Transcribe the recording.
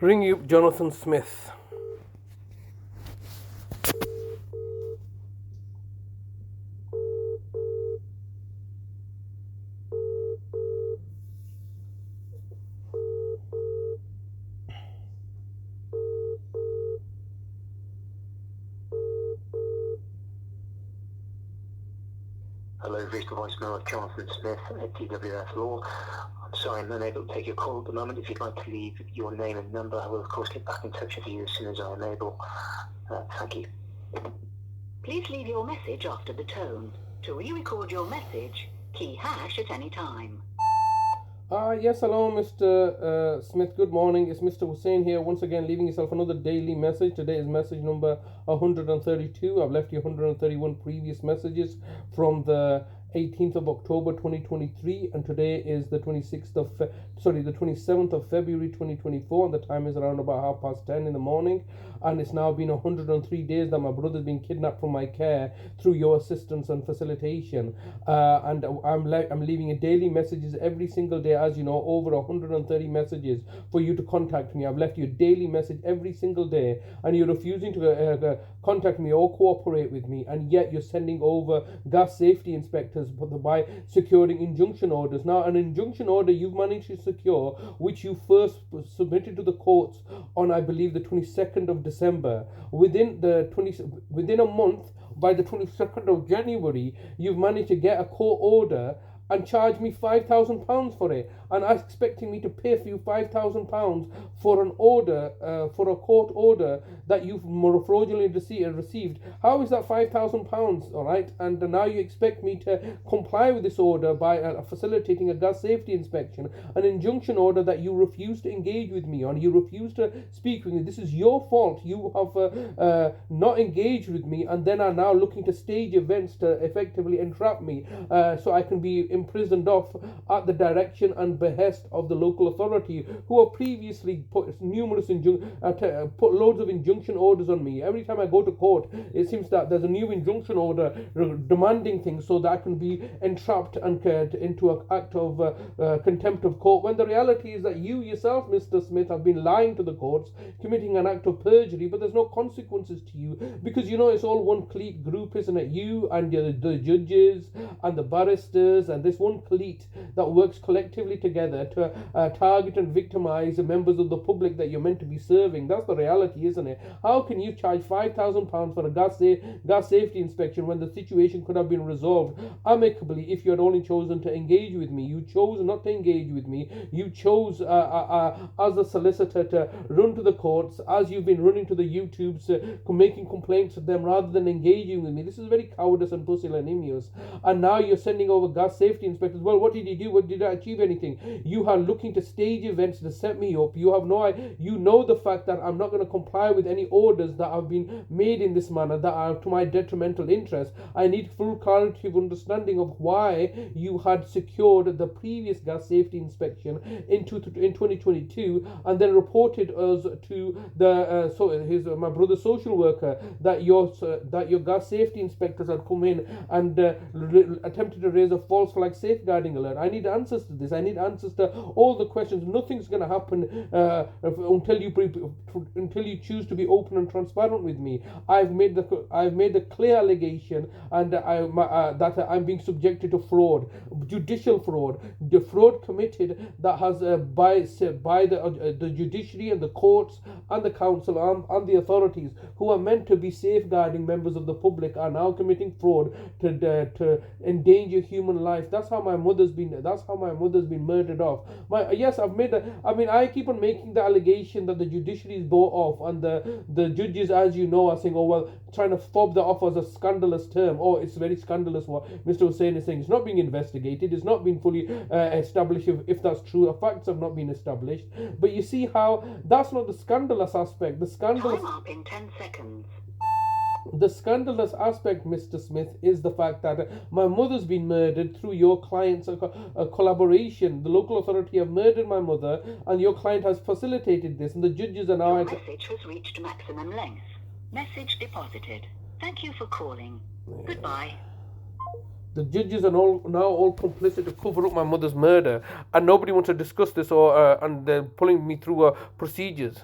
Ring you, Jonathan Smith. Hello, reached the voicemail of Jonathan Smith at DWF Law. I'm sorry I'm unable to take your call at the moment. If you'd like to leave your name and number, I will of course get back in touch with you as soon as I am able. Thank you. Please leave your message after the tone. To re-record your message, key hash at any time. Yes, hello, Mr. Smith. Good morning. It's Mr. Hussain here, once again, leaving yourself another daily message. Today is message number 132. I've left you 131 previous messages from the 18th of October 2023, and today is the 27th of February 2024, and the time is around about 10:30 in the morning. And it's now been 103 days that my brother's been kidnapped from my care through your assistance and facilitation. And I'm leaving a daily messages every single day, as you know, over 130 messages for you to contact me. I've left you a daily message every single day, and you're refusing to contact me or cooperate with me, and yet you're sending over gas safety inspectors by securing injunction orders. Now, an injunction order you've managed to secure, which you first submitted to the courts on, I believe, the 22nd of December. Within a month, by the 22nd of January, you've managed to get a court order and charge me £5,000 for it, and are expecting me to pay for you £5,000 for an order, for a court order that you've fraudulently received. How is that £5,000? All right, and now you expect me to comply with this order by facilitating a gas safety inspection, an injunction order that you refuse to engage with me on. You refuse to speak with me. This is your fault. You have not engaged with me, and then are now looking to stage events to effectively entrap me, so I can be imprisoned off at the direction and behest of the local authority, who have previously put loads of injunction orders on me. Every time I go to court, it seems that there's a new injunction order demanding things so that I can be entrapped and into an act of contempt of court, when the reality is that you yourself, Mr. Smith, have been lying to the courts, committing an act of perjury, but there's no consequences to you, because you know it's all one clique group, isn't it? You and the judges and the barristers, and this one clique that works collectively together to target and victimize the members of the public that you're meant to be serving. That's the reality, isn't it? How can you charge £5,000 for a gas safety inspection when the situation could have been resolved amicably if you had only chosen to engage with me? You chose not to engage with me. You chose as a solicitor to run to the courts, as you've been running to the YouTubes, making complaints to them rather than engaging with me. This is very cowardice and pusillanimous. And now you're sending over gas safety inspectors. Well, what did you do? What did I achieve anything? You are looking to stage events to set me up. You know the fact that I'm not going to comply with any orders that have been made in this manner that are to my detrimental interest. I need full clarity of understanding of why you had secured the previous gas safety inspection in 2022 and then reported us to my brother's social worker that your gas safety inspectors had come in and attempted to raise a false flag safeguarding alert. I need answers to this. I need answers to all the questions. Nothing's going to happen until you choose to be open and transparent with me. I've made the clear allegation, and that I'm being subjected to fraud, judicial fraud, the fraud committed that has by the judiciary and the courts and the council and the authorities who are meant to be safeguarding members of the public are now committing fraud to endanger human life. That's how my mother's been murdered off. I keep on making the allegation that the judiciary is bought off, and the judges, as you know, are saying, oh well, trying to fob that off as a scandalous term. Oh, it's very scandalous what Mr. Hussain is saying. It's not being investigated. It's not been fully established if that's true. The facts have not been established. But you see how that's not the scandalous aspect. Time up in 10 seconds. The scandalous aspect, Mr. Smith, is the fact that my mother's been murdered through your client's collaboration. The local authority have murdered my mother, and your client has facilitated this, and the judges are now... Your message has reached maximum length. Message deposited. Thank you for calling. Goodbye. The judges are now all complicit to cover up my mother's murder, and nobody wants to discuss this, and they're pulling me through procedures.